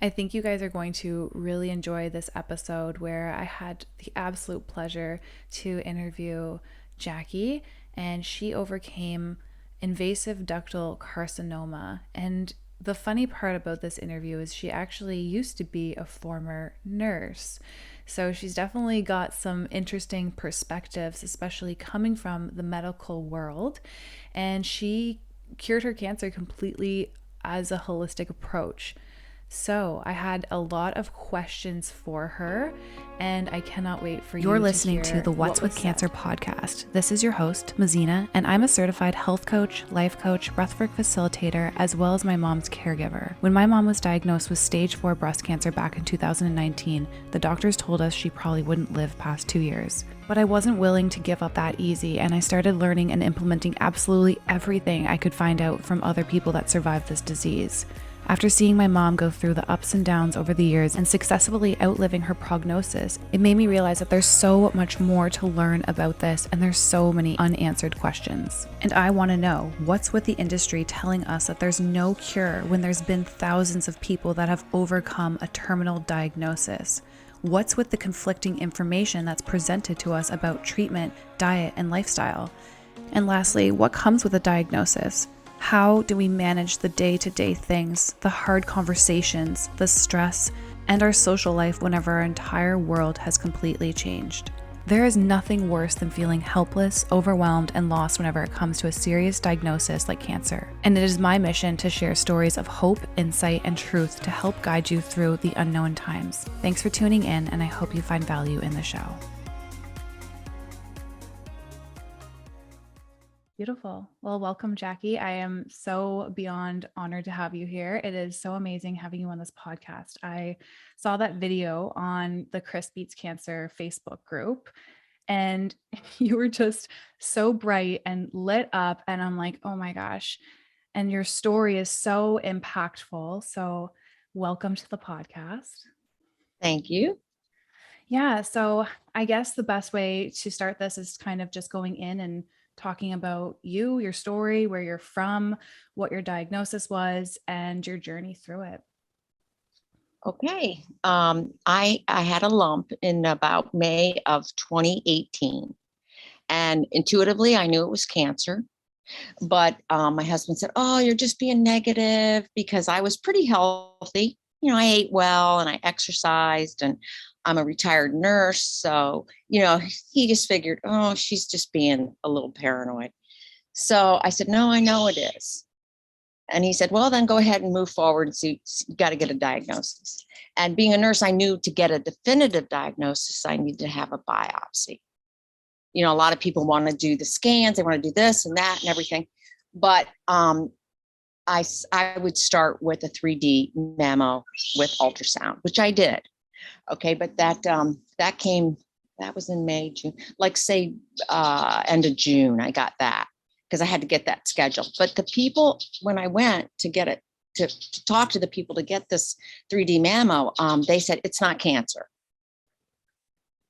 I think you guys are going to really enjoy this episode where I had the absolute pleasure to interview Jackie, and she overcame invasive ductal carcinoma. And the funny part about this interview is she actually used to be a former nurse. So she's definitely got some interesting perspectives, especially coming from the medical world. And she cured her cancer completely as a holistic approach. So I had a lot of questions for her, and I cannot wait for you to hear. You're listening to the What's with Cancer podcast. This is your host, Mazina, and I'm a certified health coach, life coach, breathwork facilitator, as well as my mom's caregiver. When my mom was diagnosed with stage 4 breast cancer back in 2019, the doctors told us she probably wouldn't live past 2 years. But I wasn't willing to give up that easy, and I started learning and implementing absolutely everything I could find out from other people that survived this disease. After seeing my mom go through the ups and downs over the years and successfully outliving her prognosis, it made me realize that there's so much more to learn about this, and there's so many unanswered questions. And I want to know, what's with the industry telling us that there's no cure when there's been thousands of people that have overcome a terminal diagnosis? What's with the conflicting information that's presented to us about treatment, diet, and lifestyle? And lastly, what comes with a diagnosis? How do we manage the day-to-day things, the hard conversations, the stress, and our social life whenever our entire world has completely changed? There is nothing worse than feeling helpless, overwhelmed, and lost whenever it comes to a serious diagnosis like cancer. And it is my mission to share stories of hope, insight, and truth to help guide you through the unknown times. Thanks for tuning in, and I hope you find value in the show. Beautiful. Well, welcome, Jackie. I am so beyond honored to have you here. It is so amazing having you on this podcast. I saw that video on the Chris Beats Cancer Facebook group, and you were just so bright and lit up. And I'm like, oh my gosh. And your story is so impactful. So welcome to the podcast. Thank you. Yeah. So I guess the best way to start this is kind of just going in and talking about you, your story, where you're from, what your diagnosis was, and your journey through it. Okay. I had a lump in about May of 2018, and intuitively I knew it was cancer. But my husband said, "Oh, you're just being negative," because I was pretty healthy. You know, I ate well and I exercised, and I'm a retired nurse. So, he just figured, oh, she's just being a little paranoid. So I said, "No, I know it is." And he said, "Well, then go ahead and move forward and see, you got to get a diagnosis." And being a nurse, I knew to get a definitive diagnosis, I needed to have a biopsy. You know, a lot of people want to do the scans, they want to do this and that and everything. But I would start with a 3D mammo with ultrasound, which I did. Okay, but that was in May, June, like say end of June, I got that because I had to get that scheduled. But the people, when I went to get it, to talk to the people to get this 3D mammo, they said, "It's not cancer."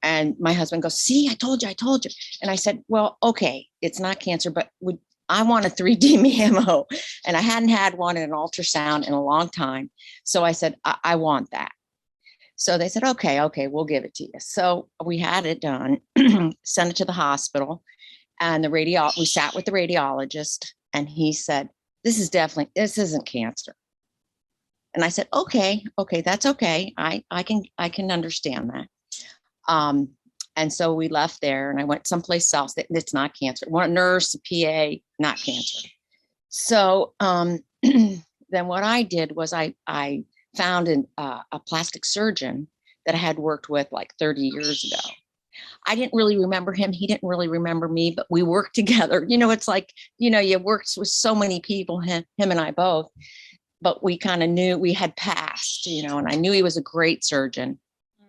And my husband goes, "See, I told you. And I said, "Well, okay, it's not cancer, but I want a 3D mammo." And I hadn't had one in an ultrasound in a long time. So I said, I want that. So they said, okay, we'll give it to you. So we had it done, sent it to the hospital, and we sat with the radiologist, and he said, this isn't cancer. And I said, okay, that's okay. I can understand that. And so we left there, and I went someplace else. It's not cancer. One nurse, a PA, not cancer. So then what I did was I found a plastic surgeon that I had worked with like 30 years ago. I didn't really remember him. He didn't really remember me, but we worked together. You know, it's like, you worked with so many people, him and I both, but we kind of knew we had passed, and I knew he was a great surgeon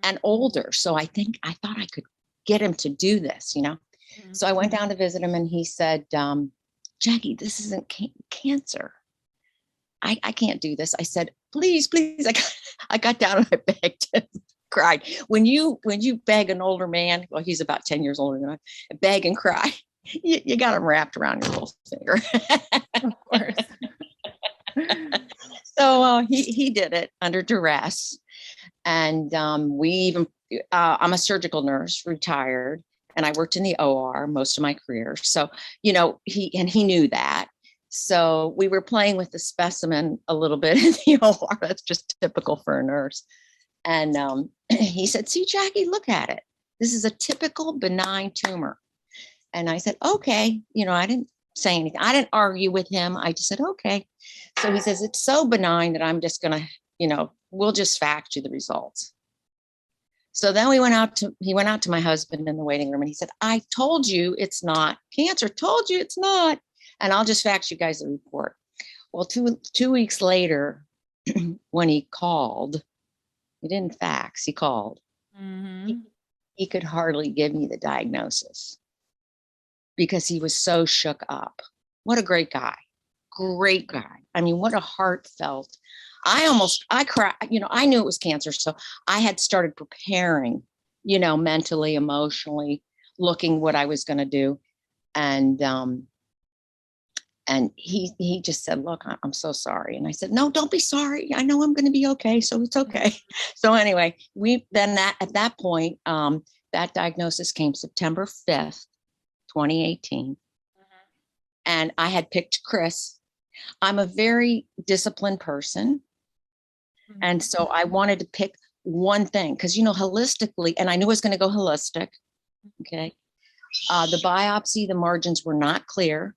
and older. So I thought I could get him to do this, Mm-hmm. So I went down to visit him, and he said, "Jackie, this isn't cancer. I can't do this." I said, please. I got down and I begged and cried. When you beg an older man, well, he's about 10 years older than I, beg and cry, you got him wrapped around your little finger. Of course. So he did it under duress. And we even, I'm a surgical nurse, retired, and I worked in the OR most of my career. So, he knew that. So we were playing with the specimen a little bit in the OR. That's just typical for a nurse. And he said, "See, Jackie, look at it. This is a typical benign tumor." And I said, "Okay." I didn't say anything. I didn't argue with him. I just said, "Okay." So he says, "It's so benign that I'm just going to, we'll just fax you the results." So then he went out to my husband in the waiting room and he said, "I told you it's not cancer, told you it's not. And I'll just fax you guys the report." Well, two weeks later, when he called, he didn't fax, he called. Mm-hmm. He could hardly give me the diagnosis because he was so shook up. What a great guy. Great guy. I mean, what a heartfelt. I cried, I knew it was cancer. So I had started preparing, mentally, emotionally, looking what I was going to do. And he just said, "Look, I'm so sorry." And I said, "No, don't be sorry. I know I'm going to be okay. So it's okay." So anyway, at that point, that diagnosis came September 5th, 2018. And I had picked Chris. I'm a very disciplined person. And so I wanted to pick one thing because, holistically, and I knew I was going to go holistic. Okay. The biopsy, the margins were not clear.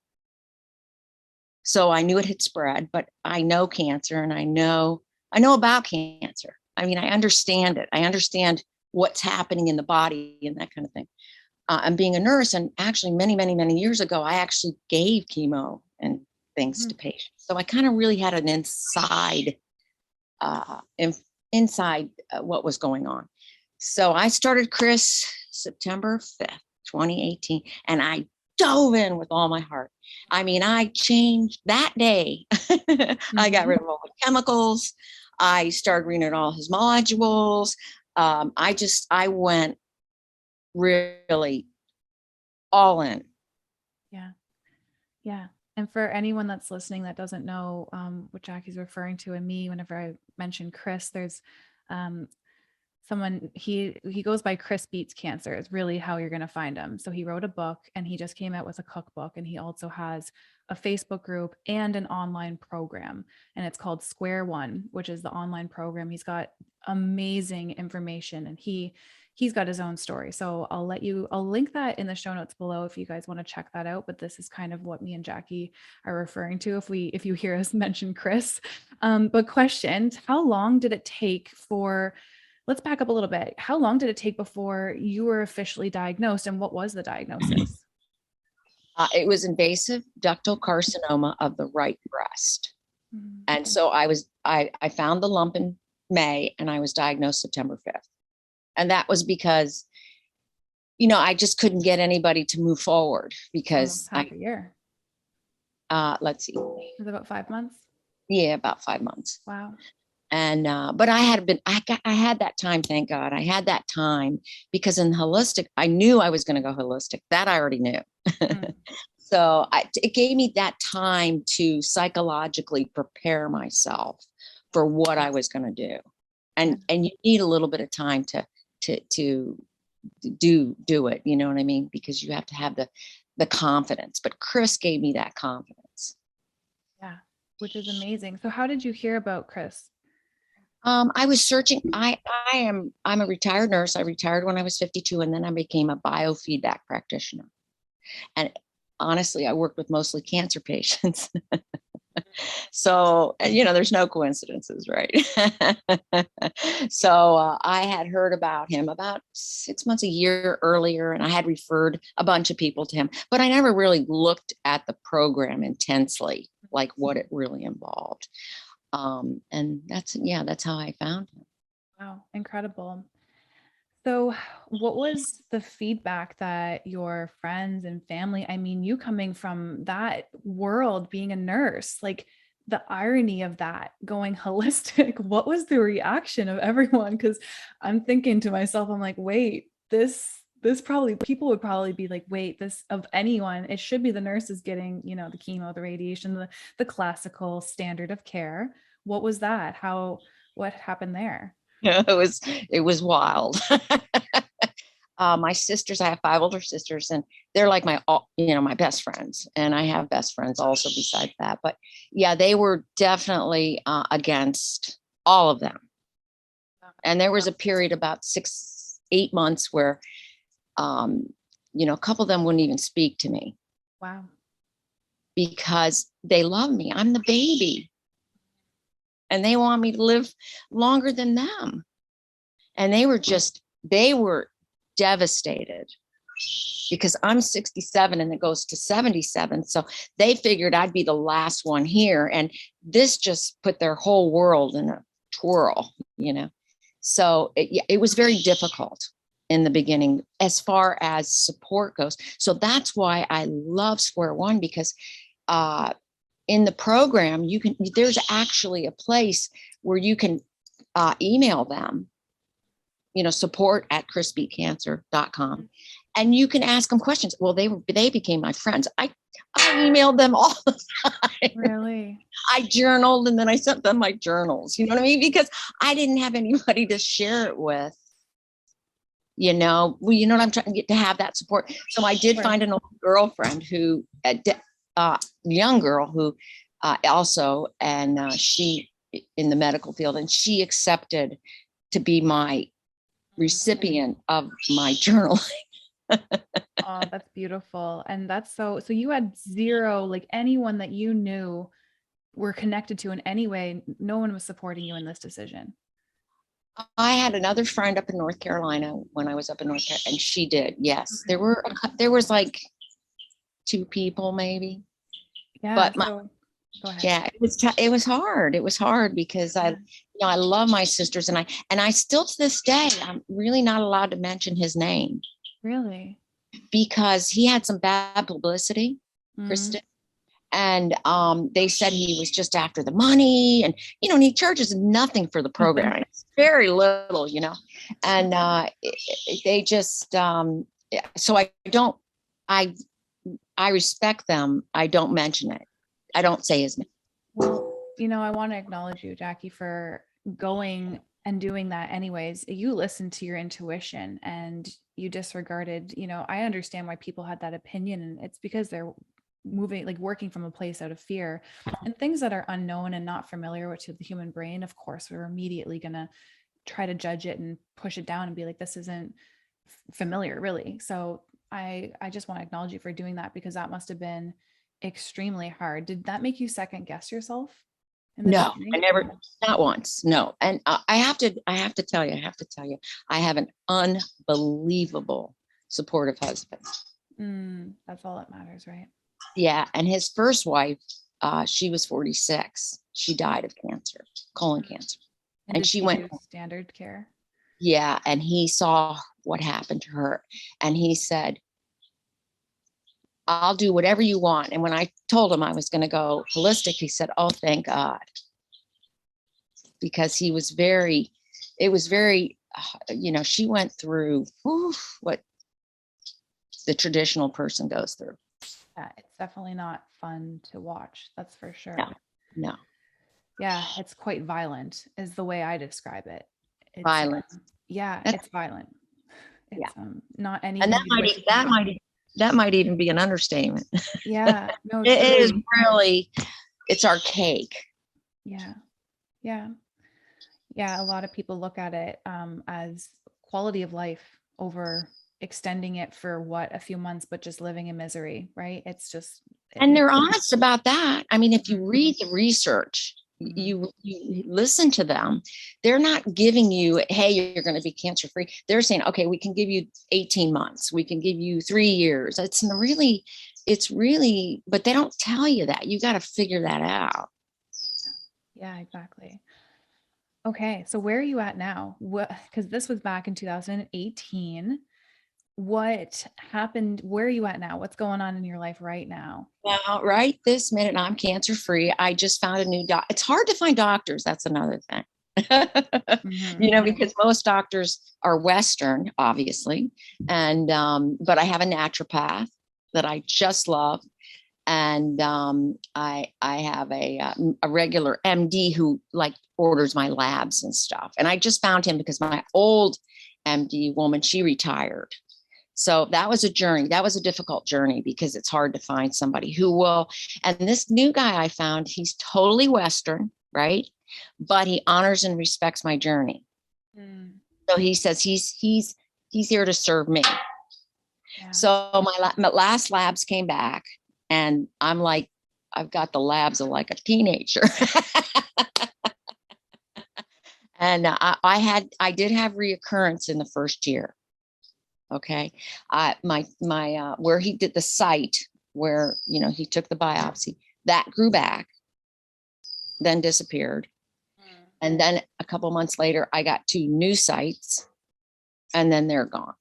So I knew it had spread, but I know cancer and I know about cancer. I mean, I understand it. I understand what's happening in the body and that kind of thing. I'm being a nurse, and actually many, many years ago, I actually gave chemo and things to patients. So I kind of really had an inside what was going on. So I started Chris September 5th, 2018, and I dove in with all my heart. I mean, I changed that day. I got rid of all the chemicals. I started reading all his modules. I went really all in. Yeah. Yeah. And for anyone that's listening that doesn't know what Jackie's referring to, and me, whenever I mention Chris, there's someone, he goes by Chris Beats Cancer is really how you're going to find him. So he wrote a book and he just came out with a cookbook, and he also has a Facebook group and an online program, and it's called Square One, which is the online program. He's got amazing information, and he's got his own story. So I'll link that in the show notes below if you guys want to check that out. But this is kind of what me and Jackie are referring to if you hear us mention Chris. But question, how long did it take for, let's back up a little bit. How long did it take before you were officially diagnosed, and what was the diagnosis? It was invasive ductal carcinoma of the right breast. And so I found the lump in May and I was diagnosed September 5th. And that was because, I just couldn't get anybody to move forward because half a year. Let's see. It was about 5 months. Yeah, about 5 months. Wow. And but I had that time, thank God. I had that time because in holistic, I knew I was going to go holistic. That I already knew. So it gave me that time to psychologically prepare myself for what I was going to do. And you need a little bit of time to do it. You know what I mean? Because you have to have the confidence. But Chris gave me that confidence. Yeah, which is amazing. So how did you hear about Chris? I was searching. I'm a retired nurse. I retired when I was 52, and then I became a biofeedback practitioner. And honestly, I worked with mostly cancer patients. So, there's no coincidences, right? So I had heard about him about 6 months, a year earlier, and I had referred a bunch of people to him, but I never really looked at the program intensely, like what it really involved. And that's how I found him. Wow, incredible. So what was the feedback that your friends and family, I mean, you coming from that world, being a nurse, like the irony of that going holistic, what was the reaction of everyone? Because I'm thinking to myself, I'm like, wait, this This probably, people would probably be like, wait, this, of anyone, it should be the nurses getting, the chemo, the radiation, the classical standard of care. What was that? What happened there? It was wild. My sisters, I have 5 older sisters, and they're like my best friends. And I have best friends also besides that. But yeah, they were definitely against all of them. And there was a period about 6, 8 months where, a couple of them wouldn't even speak to me. Wow. Because they love me. I'm the baby. And they want me to live longer than them. And they were devastated because I'm 67 and it goes to 77. So they figured I'd be the last one here. And this just put their whole world in a twirl. So it was very difficult in the beginning as far as support goes. So that's why I love Square One, because in the program, there's actually a place where you can email them, support@chrisbeatcancer.com. And you can ask them questions. Well, they became my friends. I emailed them all the time. Really? I journaled, and then I sent them my journals. You know what I mean? Because I didn't have anybody to share it with. Well, what I'm trying to get, to have that support. So I did find an old girlfriend who, young girl who also, and she in the medical field, and she accepted to be my recipient of my journaling. Oh, that's beautiful. And that's so you had zero, like anyone that you knew were connected to in any way. No one was supporting you in this decision. I had another friend up in North Carolina when I was up in North Carolina, and she did. Yes. Okay. There was like 2 people maybe. Yeah. But Go ahead. yeah, it was hard. It was hard because I love my sisters, and I still to this day, I'm really not allowed to mention his name. Really? Because he had some bad publicity, Kristen. And they said he was just after the money, and and he charges nothing for the program. It's very little, and they just so I respect them. I don't mention it. I don't say his name. Well, I want to acknowledge you, Jackie, for going and doing that anyways. You listened to your intuition and you disregarded, I understand why people had that opinion, and it's because they're working from a place out of fear, and things that are unknown and not familiar to the human brain. Of course, we're immediately going to try to judge it and push it down and be like, this isn't familiar really. So I just want to acknowledge you for doing that, because that must've been extremely hard. Did that make you second guess yourself? No, I never, not once. No. And I have to tell you, I have an unbelievable supportive husband. That's all that matters, right? Yeah. And his first wife, she was 46. She died of cancer, colon cancer. And she went standard care. Yeah. And he saw what happened to her. And he said, I'll do whatever you want. And when I told him I was going to go holistic, he said, oh, thank God. Because it was very, she went through what the traditional person goes through. Yeah, it's definitely not fun to watch. That's for sure. No. Yeah, it's quite violent is the way I describe it. It's violent. It's violent. It's not any. And that might even be an understatement. Yeah. No, it is really, it's archaic. Yeah. A lot of people look at it as quality of life over extending it for a few months, but just living in misery, right? It's just. And they're honest about that. I mean, if you read the research, you listen to them, they're not giving you, hey, you're going to be cancer free. They're saying, okay, we can give you 18 months. We can give you 3 years. It's really, but they don't tell you that. You got to figure that out. Yeah, exactly. Okay. So where are you at now? Because this was back in 2018. What happened? Where are you at now? What's going on in your life right now? Well, right this minute, I'm cancer free. I just found a new It's hard to find doctors. That's another thing. Mm-hmm. Because most doctors are Western, obviously. And, but I have a naturopath that I just love. And I have a regular MD who like orders my labs and stuff. And I just found him because my old MD woman, she retired. So that was a journey. That was a difficult journey because it's hard to find somebody who will. And this new guy I found, he's totally Western, right? But he honors and respects my journey. Mm. So he says he's here to serve me. Yeah. So my last labs came back, and I'm like, I've got the labs of like a teenager. And I did have reoccurrence in the first year. Okay. My where he did the site where, he took the biopsy, that grew back, then disappeared. And then a couple months later, I got 2 new sites, and then they're gone.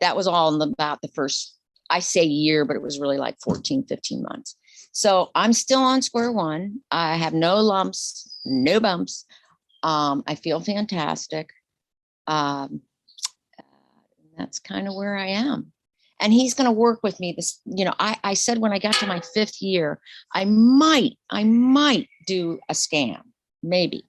That was all in about the first, I say year, but it was really like 14, 15 months. So I'm still on square one. I have no lumps, no bumps. I feel fantastic. Um, that's kind of where I am. And he's going to work with me. I said when I got to my 5th year, I might do a scan, maybe,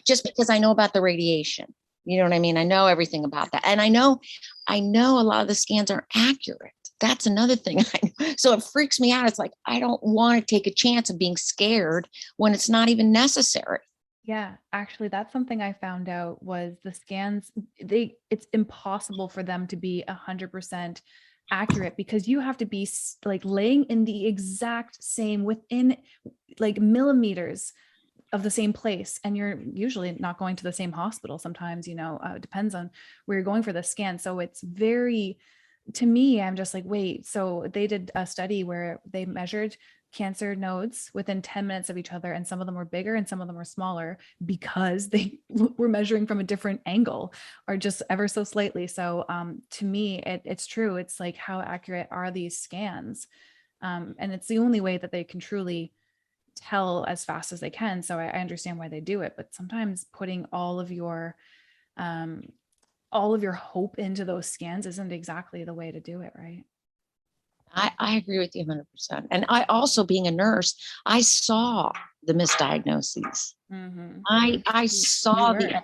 just because I know about the radiation. You know what I mean? I know everything about that. And I know a lot of the scans are accurate. That's another thing. So it freaks me out. It's like, I don't want to take a chance of being scared when it's not even necessary. Yeah, actually, that's something I found out was the scans, it's impossible for them to be 100% accurate because you have to be like laying in the exact same within like millimeters of the same place. And you're usually not going to the same hospital. Sometimes, it depends on where you're going for the scan. So it's very, to me, I'm just like, wait, so they did a study where they measured cancer nodes within 10 minutes of each other, and some of them were bigger and some of them were smaller because they were measuring from a different angle or just ever so slightly. So to me, it's true. It's like, how accurate are these scans? And it's the only way that they can truly tell as fast as they can. So I understand why they do it, but sometimes putting um, all of your hope into those scans isn't exactly the way to do it, right? I agree with you 100%. And I also, being a nurse, I saw the misdiagnoses. Mm-hmm. I You saw were.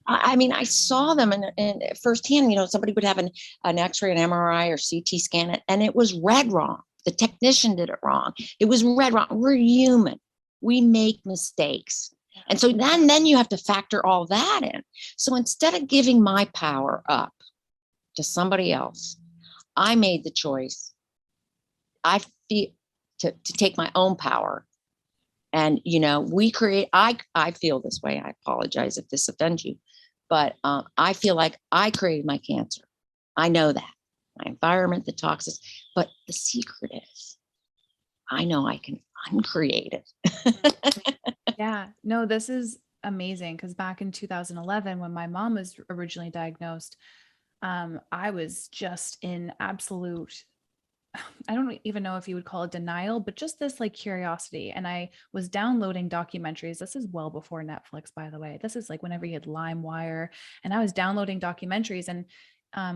I mean, I saw them and firsthand. Somebody would have an X-ray, an MRI, or CT scan, and it was read wrong. The technician did it wrong. It was read wrong. We're human. We make mistakes. And so then you have to factor all that in. So instead of giving my power up to somebody else, I made the choice. I feel to take my own power. And, I feel this way. I apologize if this offends you, but I feel like I created my cancer. I know that. My environment, the toxins, but the secret is I know I can uncreate it. Yeah, no, this is amazing because back in 2011, when my mom was originally diagnosed, I was just in absolute, I don't even know if you would call it denial, but just this like curiosity. And I was downloading documentaries. This is well before Netflix, by the way. This is like whenever you had LimeWire, and I was downloading documentaries. And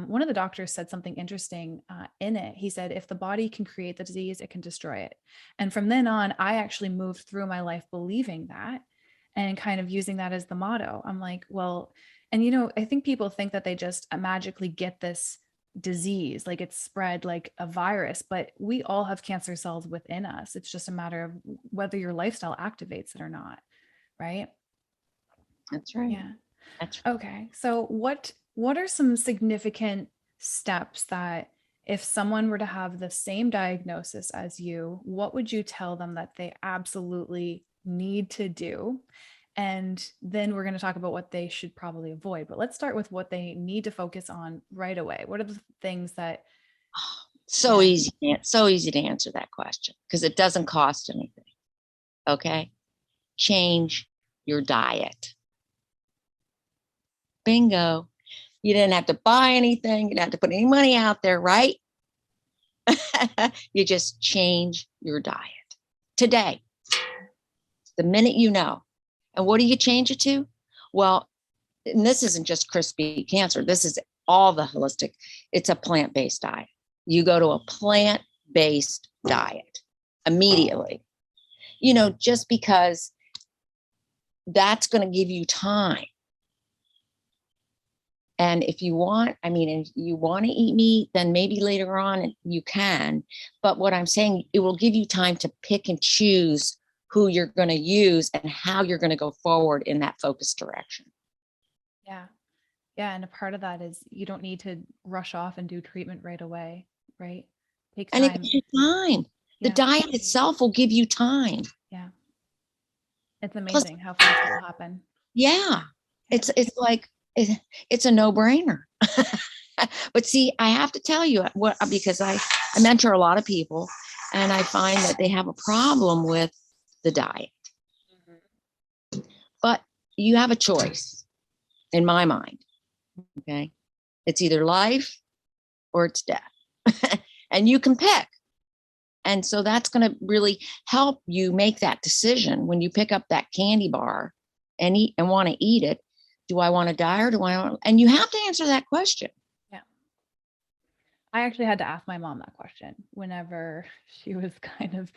one of the doctors said something interesting in it. He said, if the body can create the disease, it can destroy it. And from then on, I actually moved through my life believing that and kind of using that as the motto. I'm like, well, and I think people think that they just magically get this disease, like it's spread like a virus, but we all have cancer cells within us. It's just a matter of whether your lifestyle activates it or not, right? That's right. Yeah. That's Okay. So what are some significant steps that if someone were to have the same diagnosis as you, what would you tell them that they absolutely need to do? And then we're going to talk about what they should probably avoid. But let's start with what they need to focus on right away. What are the things that, so yeah. easy. So easy to answer that question because it doesn't cost anything. Okay. Change your diet. Bingo. You didn't have to buy anything. You didn't have to put any money out there, right? You just change your diet today. The minute you know. And what do you change it to? Well, and this isn't just crispy cancer. This is all the holistic. It's a plant-based diet. You go to a plant-based diet immediately, just because that's going to give you time. And if you want, if you want to eat meat, then maybe later on you can. But what I'm saying, it will give you time to pick and choose who you're going to use and how you're going to go forward in that focused direction. Yeah. Yeah. And a part of that is you don't need to rush off and do treatment right away, right? Take And it time. gives you time. The Yeah. diet itself will give you time. Yeah. It's Plus, amazing how fast it will happen. yeah, it's like it's a no-brainer. But see, I have to tell you because I mentor a lot of people, and I find that they have a problem with the diet. But you have a choice, in my mind. Okay, it's either life or it's death, and you can pick. And so that's going to really help you make that decision when you pick up that candy bar and eat and want to eat it. Do I want to die or do I want? And you have to answer that question. Yeah. I actually had to ask my mom that question whenever she was kind of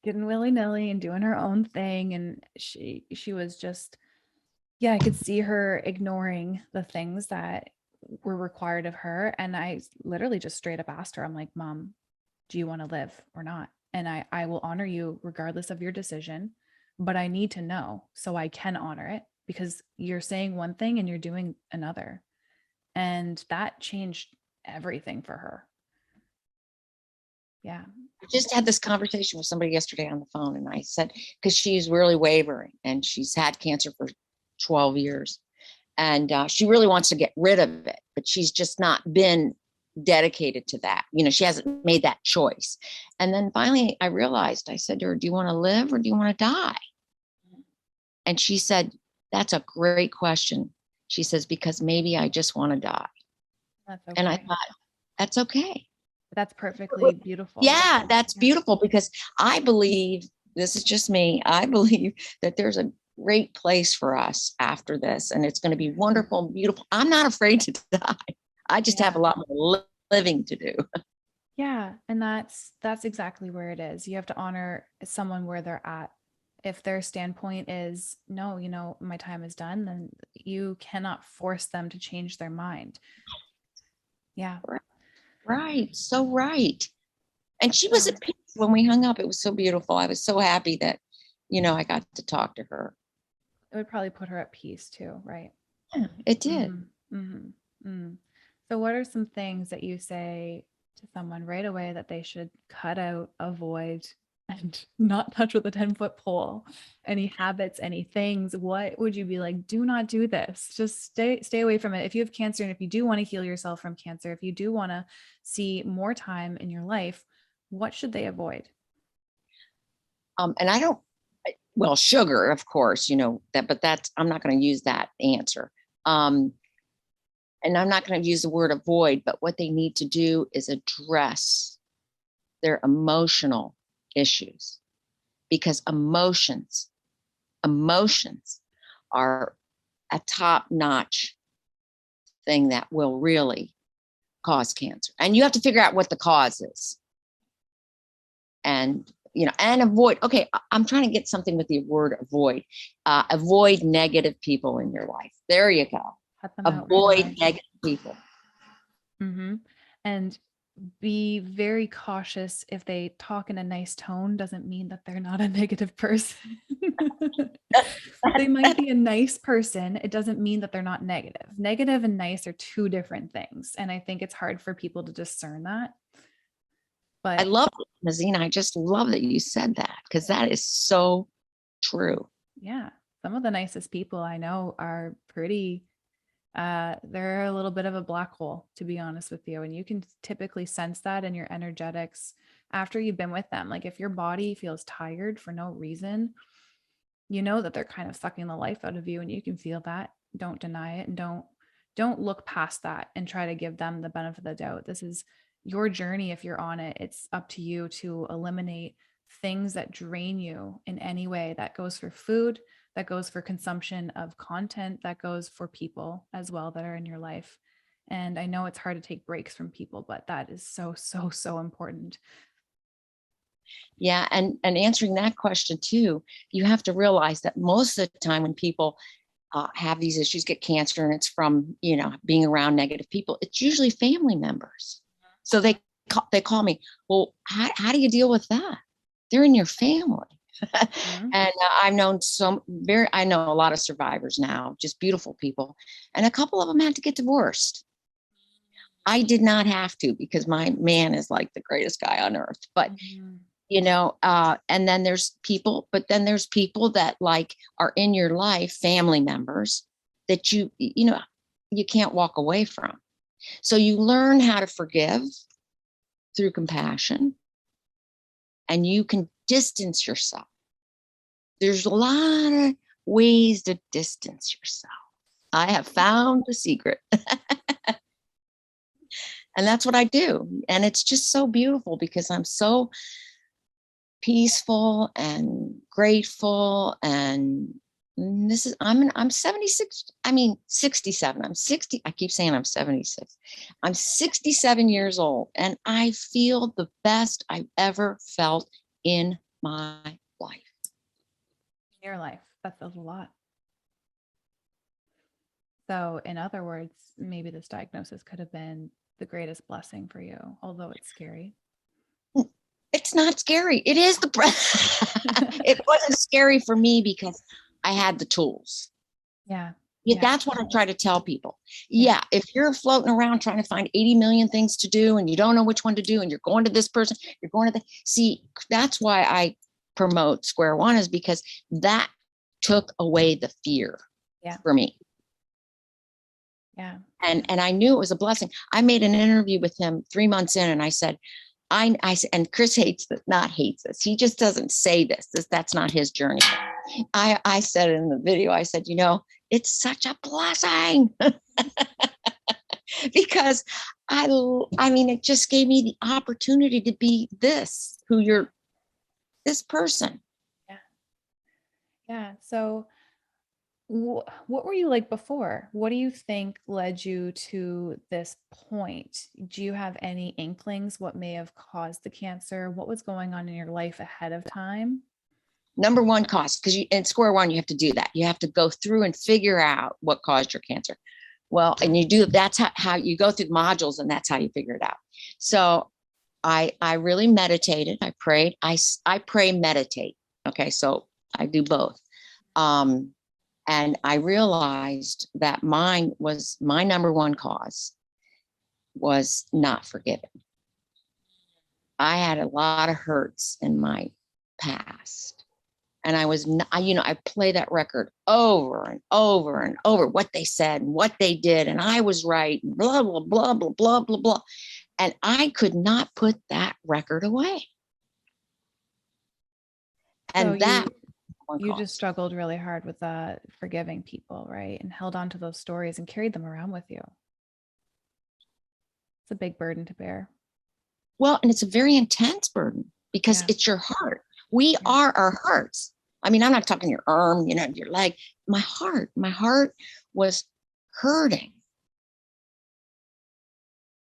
getting willy-nilly and doing her own thing. And she was just, yeah, I could see her ignoring the things that were required of her. And I literally just straight up asked her, I'm like, Mom, do you want to live or not? And I will honor you regardless of your decision, but I need to know so I can honor it, because you're saying one thing and you're doing another. And that changed everything for her. Yeah. I just had this conversation with somebody yesterday on the phone, and I said, because she's really wavering and she's had cancer for 12 years and she really wants to get rid of it, but she's just not been dedicated to that. She hasn't made that choice. And then finally I realized, I said to her, do you want to live or do you want to die? And she said, that's a great question. She says, because maybe I just want to die. That's okay. And I thought, that's okay. That's perfectly beautiful. Yeah, that's beautiful, because I believe, this is just me, I believe that there's a great place for us after this, and it's going to be wonderful, beautiful. I'm not afraid to die. I just have a lot more living to do. Yeah. And that's exactly where it is. You have to honor someone where they're at. If their standpoint is, no, my time is done, then you cannot force them to change their mind. Yeah. Right. So right. And she was at peace when we hung up. It was so beautiful. I was so happy that, I got to talk to her. It would probably put her at peace too, right? Yeah, it did. Mm-hmm. Mm-hmm. Mm. So what are some things that you say to someone right away that they should cut out, avoid, and not touch with a 10-foot pole? Any habits, any things? What would you be like, do not do this? Just stay away from it. If you have cancer, and if you do want to heal yourself from cancer, if you do want to see more time in your life, what should they avoid? And I don't, well, sugar, of course, but I'm not going to use that answer. And I'm not going to use the word avoid, but what they need to do is address their emotional issues, because emotions are a top-notch thing that will really cause cancer. And you have to figure out what the cause is. And, and avoid. Okay, I'm trying to get something with the word avoid. Avoid negative people in your life. There you go. Avoid negative people. Mm-hmm. And be very cautious. If they talk in a nice tone, doesn't mean that they're not a negative person. They might be a nice person. It doesn't mean that they're not negative. Negative and nice are two different things. And I think it's hard for people to discern that. But I love it, Mazina. I just love that you said that, because that is so true. Yeah. Some of the nicest people I know are pretty they're a little bit of a black hole, to be honest with you. And you can typically sense that in your energetics after you've been with them. Like if your body feels tired for no reason, you know that they're kind of sucking the life out of you, and you can feel that. Don't deny it, and don't look past that and try to give them the benefit of the doubt. This is your journey. If you're on it, it's up to you to eliminate things that drain you in any way. That goes for food, that goes for consumption of content, that goes for people as well that are in your life. And I know it's hard to take breaks from people, but that is so, so, so important. Yeah. And answering that question too, you have to realize that most of the time when people have these issues, get cancer, and it's from, being around negative people, it's usually family members. So they call me, well, how do you deal with that? They're in your family. Mm-hmm. And I know a lot of survivors now, just beautiful people. And a couple of them had to get divorced. I did not have to, because my man is like the greatest guy on earth. But Mm-hmm. And then there's people, that like are in your life, family members that you can't walk away from. So you learn how to forgive through compassion, and you can distance yourself. There's a lot of ways to distance yourself. I have found the secret. And that's what I do. And it's just so beautiful, because I'm so peaceful and grateful. And I'm 76, 67. I'm 60. I keep saying I'm 76. I'm 67 years old, and I feel the best I've ever felt in my life. In your life, that feels a lot. So, in other words, maybe this diagnosis could have been the greatest blessing for you, although it's scary. It's not scary. It is it wasn't scary for me because I had the tools. Yeah. That's what I try to tell people. Yeah. If you're floating around trying to find 80 million things to do, and you don't know which one to do, and you're going to this person, you're going to that's why I promote Square One, is because that took away the fear for me. Yeah. And I knew it was a blessing. I made an interview with him 3 months in, and I said, and Chris hates this. He just doesn't say this. That's not his journey. I said in the video, I said, it's such a blessing because it just gave me the opportunity to be this person. Yeah. Yeah. So what were you like before? What do you think led you to this point? Do you have any inklings what may have caused the cancer? What was going on in your life ahead of time? Number one cause, because in Square One, you have to do that. You have to go through and figure out what caused your cancer. Well, and that's how you go through the modules, and that's how you figure it out. So I really meditated. I prayed. I pray, meditate. Okay. So I do both. And I realized that my number one cause was not forgiving. I had a lot of hurts in my past. And I was, I play that record over and over and over, what they said and what they did. And I was right, blah, blah, blah, blah, blah, blah, blah. And I could not put that record away. And so you just struggled really hard with forgiving people, right? And held on to those stories and carried them around with you. It's a big burden to bear. Well, and it's a very intense burden, because it's your heart. We are our hearts. I'm not talking your arm, your leg. My heart was hurting.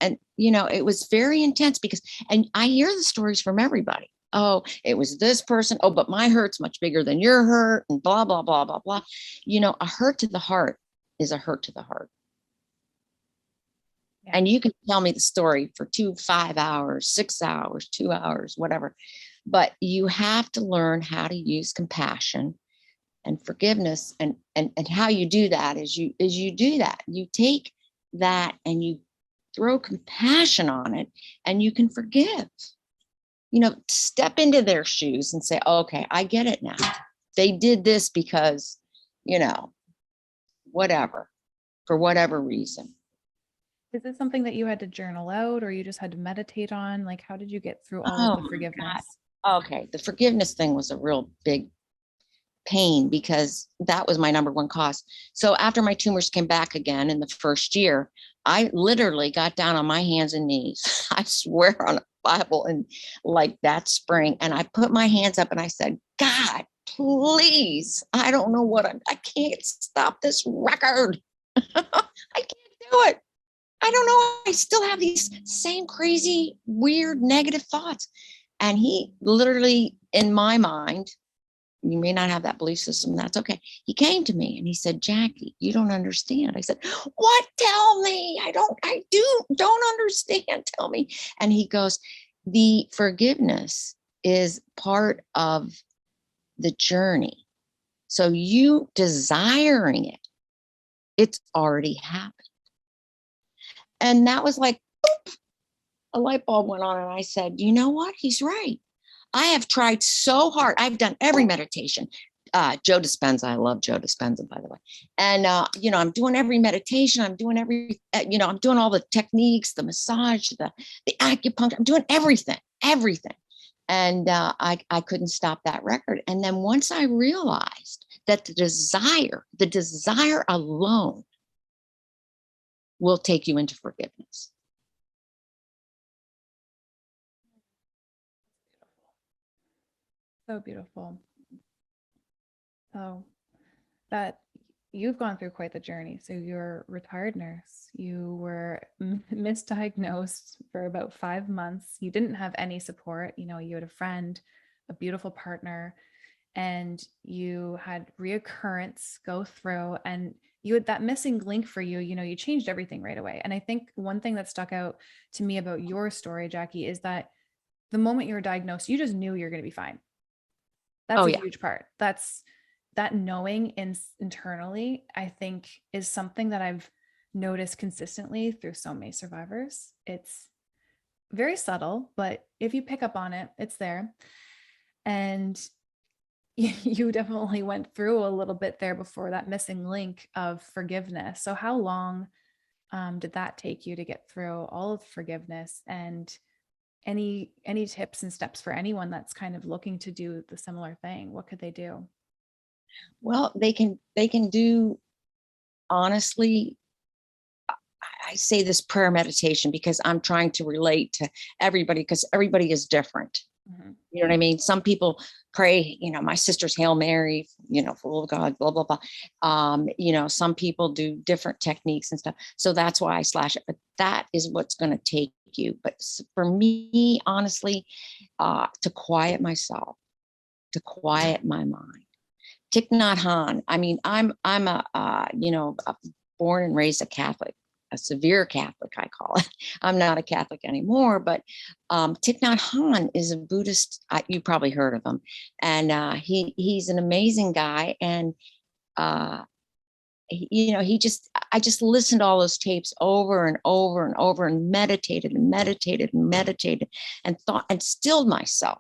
And, it was very intense, and I hear the stories from everybody. Oh, it was this person. Oh, but my hurt's much bigger than your hurt, and blah, blah, blah, blah, blah. A hurt to the heart is a hurt to the heart. Yeah. And you can tell me the story for 5 hours, 6 hours, 2 hours, whatever. But you have to learn how to use compassion and forgiveness. And how you do that is you do that. You take that and you throw compassion on it, and you can forgive. Step into their shoes and say, okay, I get it now. They did this because, whatever, for whatever reason. Is this something that you had to journal out, or you just had to meditate on? Like, how did you get through all of the forgiveness? Okay. The forgiveness thing was a real big pain, because that was my number one cause. So after my tumors came back again in the first year, I literally got down on my hands and knees. I swear on a Bible, and like that spring, and I put my hands up and I said, God, please, I don't know what I can't stop this record. I can't do it. I don't know. I still have these same crazy, weird, negative thoughts. And he literally, in my mind, you may not have that belief system. That's okay. He came to me and he said, Jackie, you don't understand. I said, what? Tell me. I don't understand. Tell me. And he goes, the forgiveness is part of the journey. So you desiring it, it's already happened. And that was like, boop, a light bulb went on. And I said, you know what? He's right. I have tried so hard. I've done every meditation. Joe Dispenza, I love Joe Dispenza, by the way. And, I'm doing every meditation. I'm doing I'm doing all the techniques, the massage, the acupuncture. I'm doing everything. And I couldn't stop that record. And then once I realized that the desire alone will take you into forgiveness. So beautiful. So that you've gone through quite the journey. So you're a retired nurse. You were misdiagnosed for about 5 months. You didn't have any support. You had a friend, a beautiful partner, and you had reoccurrence go through, and you had that missing link for you. You changed everything right away. And I think one thing that stuck out to me about your story, Jackie, is that the moment you were diagnosed, you just knew you're going to be fine. That's a huge part. That's that knowing internally, I think, is something that I've noticed consistently through so many survivors. It's very subtle, but if you pick up on it, it's there. And you definitely went through a little bit there before that missing link of forgiveness. So how long did that take you to get through all of forgiveness? And any tips and steps for anyone that's kind of looking to do the similar thing? What could they do? Well, they can do, honestly, I say this prayer meditation because I'm trying to relate to everybody, because everybody is different. Mm-hmm. You know what I mean? Some people pray, my sister's Hail Mary, full of God, blah, blah, blah. Some people do different techniques and stuff. So that's why I slash it. But that is what's going to take you. But for me, honestly, to quiet myself, to quiet my mind. Thich Nhat Hanh. I mean, I'm born and raised a Catholic, a severe Catholic, I call it. I'm not a Catholic anymore, but Thich Nhat Hanh is a Buddhist. You probably heard of him, and he's an amazing guy. And I just listened to all those tapes over and over and over, and meditated and meditated and meditated, and thought and stilled myself,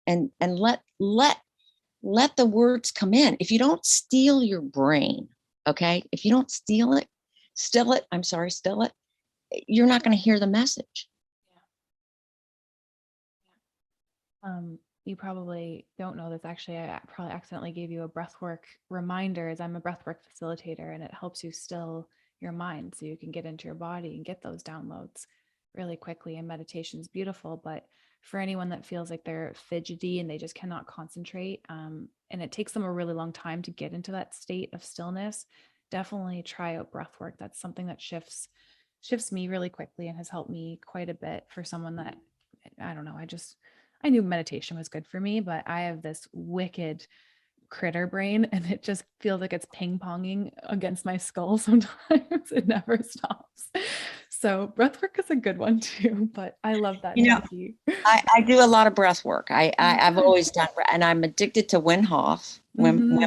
and let the words come in. If you don't steal your brain, okay, if you don't still it, you're not going to hear the message. You probably don't know this. Actually, I probably accidentally gave you a breathwork reminder, as I'm a breathwork facilitator, and it helps you still your mind so you can get into your body and get those downloads really quickly. And meditation is beautiful, but for anyone that feels like they're fidgety and they just cannot concentrate, and it takes them a really long time to get into that state of stillness, definitely try out breathwork. That's something that shifts me really quickly and has helped me quite a bit. For someone that, I don't know, I knew meditation was good for me, but I have this wicked critter brain, and it just feels like it's ping-ponging against my skull sometimes. It never stops. So breathwork is a good one too, but I love that. I do a lot of breath work. I've always done, and I'm addicted to Wim Hof, and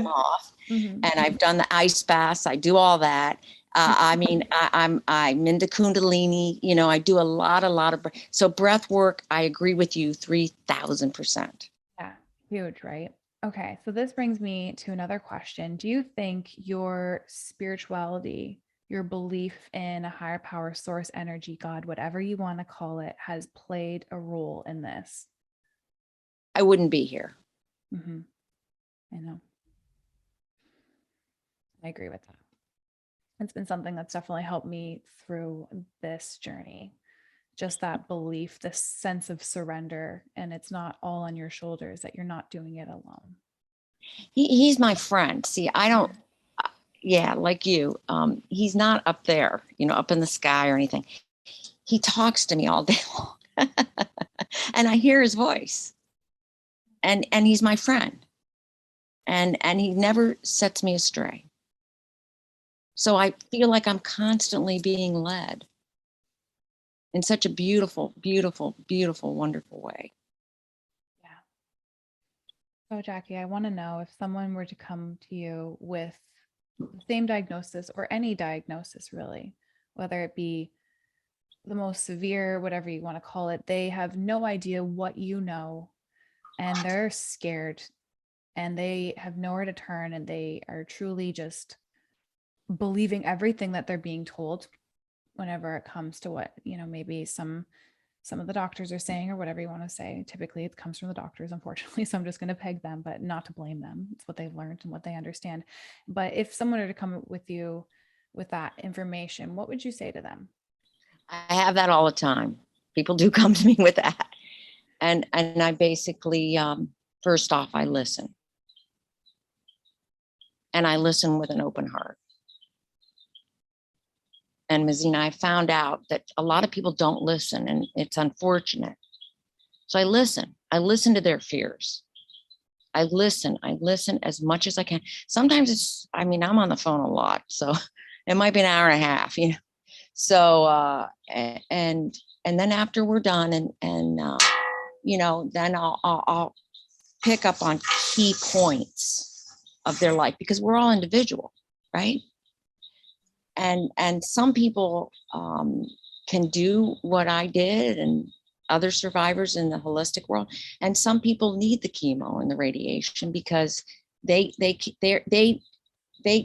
I've done the ice baths. I do all that. I'm into Kundalini. I do a lot of so breath work. I agree with you 3,000%. Yeah, huge, right? Okay, so this brings me to another question. Do you think your spirituality, your belief in a higher power, source, energy, God, whatever you want to call it, has played a role in this? I wouldn't be here. Mm-hmm. I know. I agree with that. It's been something that's definitely helped me through this journey just that belief, this sense of surrender, and it's not all on your shoulders, that you're not doing it alone. He's my friend. See, I don't, yeah, like you, he's not up there, up in the sky or anything. He talks to me all day long and I hear his voice, and he's my friend, and he never sets me astray. So I feel like I'm constantly being led in such a beautiful, beautiful, beautiful, wonderful way. Yeah. So, Jackie, I want to know, if someone were to come to you with the same diagnosis, or any diagnosis really, whether it be the most severe, whatever you want to call it, they have no idea what you know, and they're scared, and they have nowhere to turn, and they are truly just believing everything that they're being told whenever it comes to what, maybe some of the doctors are saying, or whatever you want to say. Typically it comes from the doctors, unfortunately, so I'm just going to peg them, but not to blame them. It's what they've learned and what they understand. But if someone were to come with you with that information, what would you say to them? I have that all the time. People do come to me with that. And I basically, first off, I listen. And I listen with an open heart. And Mazina, I found out that a lot of people don't listen, and it's unfortunate. So I listen. I listen to their fears. I listen as much as I can. Sometimes I'm on the phone a lot, so it might be an hour and a half, So, and then after we're done, and then I'll pick up on key points of their life, because we're all individual, right? And some people can do what I did, and other survivors in the holistic world, and some people need the chemo and the radiation because they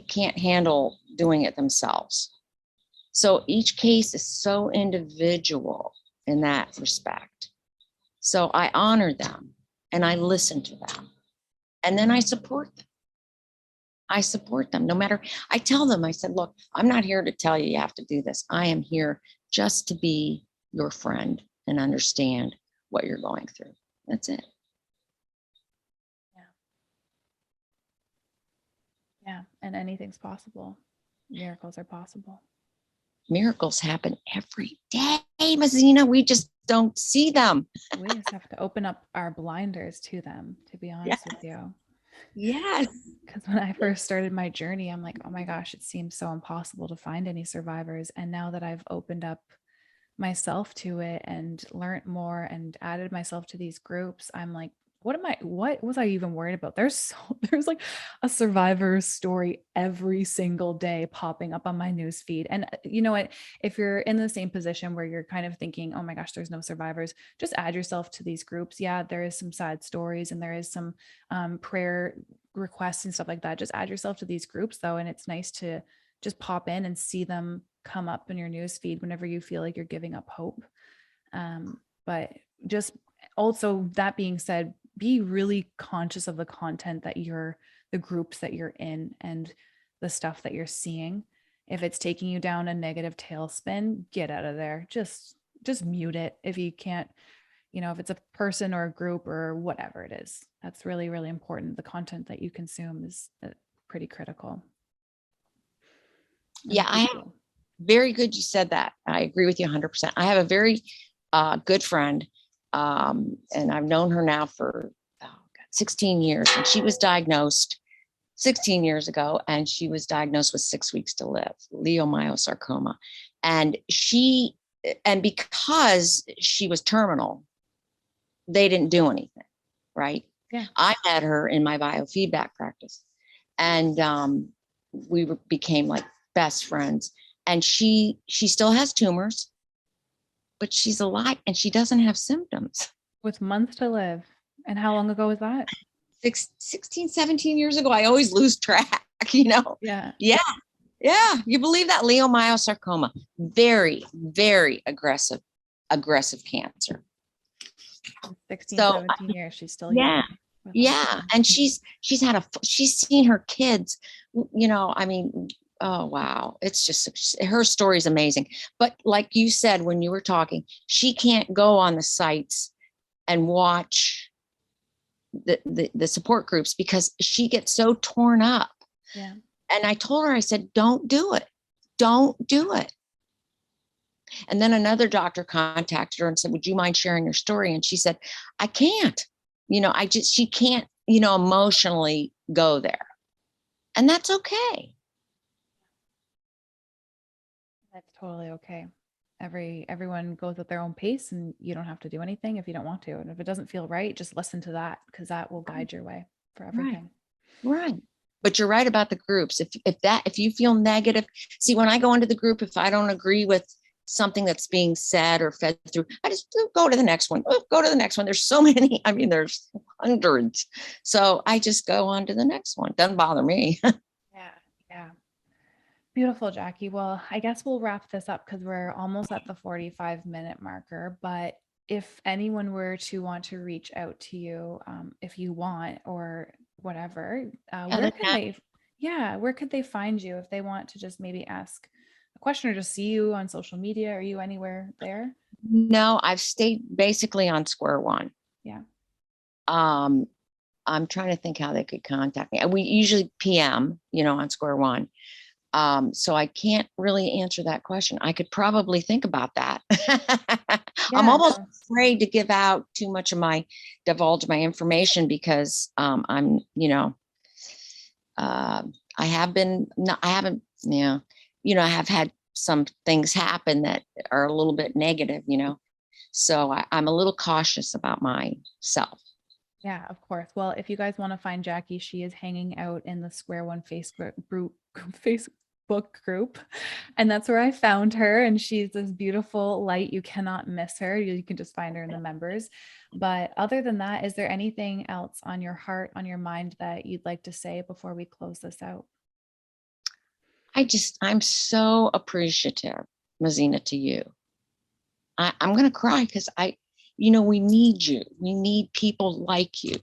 can't handle doing it themselves. So each case is so individual in that respect. So I honor them and I listen to them, and then I support them. I support them no matter. I tell them, I said, look, I'm not here to tell you have to do this. I am here just to be your friend and understand what you're going through. That's it. Yeah. Yeah. And anything's possible. Miracles are possible. Miracles happen every day, Mazina. We just don't see them. We just have to open up our blinders to them, to be honest with you. Yes. Because when I first started my journey, I'm like, oh my gosh, it seems so impossible to find any survivors. And now that I've opened up myself to it and learned more and added myself to these groups, I'm like, what was I even worried about? There's like a survivor story every single day popping up on my news feed. And you know what, if you're in the same position where you're kind of thinking, oh my gosh, there's no survivors, just add yourself to these groups. Yeah, there is some sad stories, and there is some prayer requests and stuff like that. Just add yourself to these groups though, and it's nice to just pop in and see them come up in your news feed whenever you feel like you're giving up hope. But just also, that being said, be really conscious of the content that the groups that you're in, and the stuff that you're seeing. If it's taking you down a negative tailspin, get out of there. Just mute it if you can't. If it's a person or a group or whatever it is, that's really, really important. The content that you consume is pretty critical. Yeah, I have very good. You said that. I agree with you 100%. I have a very good friend, and I've known her now for 16 years, and she was diagnosed 16 years ago, and she was diagnosed with 6 weeks to live, leiomyosarcoma. And because she was terminal, they didn't do anything, right? Yeah. I met her in my biofeedback practice, and we became like best friends. And she still has tumors, but she's alive and she doesn't have symptoms. With months to live. And how long ago was that? 16, 17 years ago. I always lose track, Yeah. Yeah. You believe that? Leiomyosarcoma, very, very aggressive cancer. 16, 17 years. She's still yeah. young. Yeah. And she's seen her kids, Oh, wow. It's just, her story is amazing. But like you said, when you were talking, she can't go on the sites and watch the support groups because she gets so torn up. Yeah. And I told her, I said, don't do it. Don't do it. And then another doctor contacted her and said, would you mind sharing your story? And she said, I can't, she can't, emotionally go there. And that's okay. That's totally okay. Everyone goes at their own pace, and you don't have to do anything if you don't want to. And if it doesn't feel right, just listen to that, because that will guide your way for Right. everything. Right. But you're right about the groups. If you feel negative, see, when I go into the group, if I don't agree with something that's being said or fed through, I just go to the next one. Go to the next one. There's so many. I mean, there's hundreds. So I just go on to the next one. Doesn't bother me. Yeah. Yeah. Beautiful, Jackie. Well, I guess we'll wrap this up because we're almost at the 45-minute marker. But if anyone were to want to reach out to you, if you want or whatever, where could they? Yeah, where could they find you if they want to just maybe ask a question or just see you on social media? Are you anywhere there? No, I've stayed basically on square one. Yeah. I'm trying to think how they could contact me. We usually PM, on square one. So I can't really answer that question. I could probably think about that. I'm Yeah. almost afraid to divulge my information because I have had some things happen that are a little bit negative, so I'm a little cautious about myself. Yeah, of course. Well, if you guys want to find Jackie, she is hanging out in the Square One Facebook group. And that's where I found her. And she's this beautiful light. You cannot miss her. You can just find her in the members. But other than that, is there anything else on your heart, on your mind that you'd like to say before we close this out? I'm so appreciative, Mazina, to you. I'm going to cry because we need you. We need people like you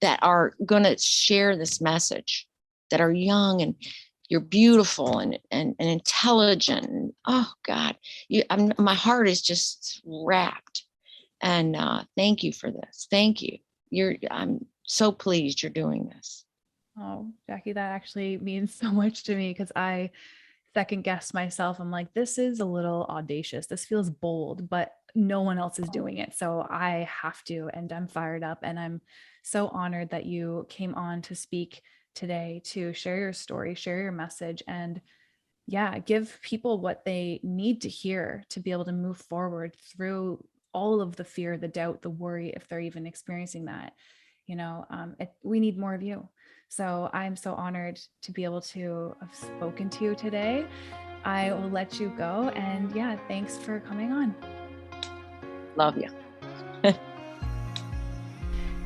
that are going to share this message, that are young and you're beautiful and intelligent. And, oh God, my heart is just wrapped. And thank you for this. Thank you. I'm so pleased you're doing this. Oh, Jackie, that actually means so much to me because I second guessed myself. I'm like, this is a little audacious. This feels bold, but no one else is doing it. So I have to, and I'm fired up. And I'm so honored that you came on to speak today to share your story, share your message, and give people what they need to hear to be able to move forward through all of the fear, the doubt, the worry, if they're even experiencing that. We need more of you. So I'm so honored to be able to have spoken to you today. I will let you go. And thanks for coming on. Love you.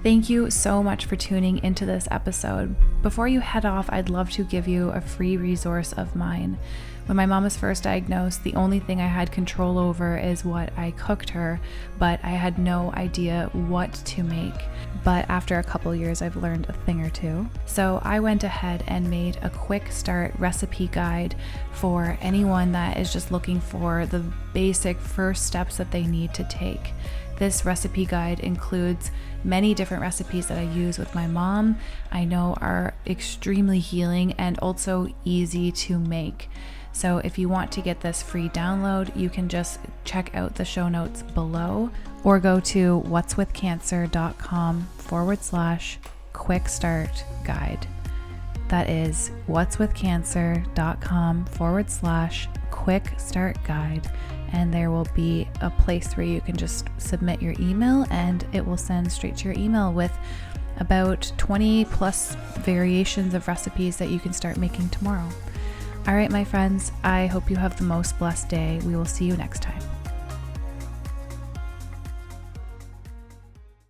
Thank you so much for tuning into this episode. Before you head off, I'd love to give you a free resource of mine. When my mom was first diagnosed, the only thing I had control over is what I cooked her, but I had no idea what to make. But after a couple years, I've learned a thing or two. So I went ahead and made a quick start recipe guide for anyone that is just looking for the basic first steps that they need to take. This recipe guide includes many different recipes that I use with my mom, I know are extremely healing and also easy to make. So if you want to get this free download, you can just check out the show notes below or go to what'swithcancer.com/quick start guide. That is what'swithcancer.com/quick start guide. And there will be a place where you can just submit your email and it will send straight to your email with about 20 plus variations of recipes that you can start making tomorrow. All right, my friends, I hope you have the most blessed day. We will see you next time.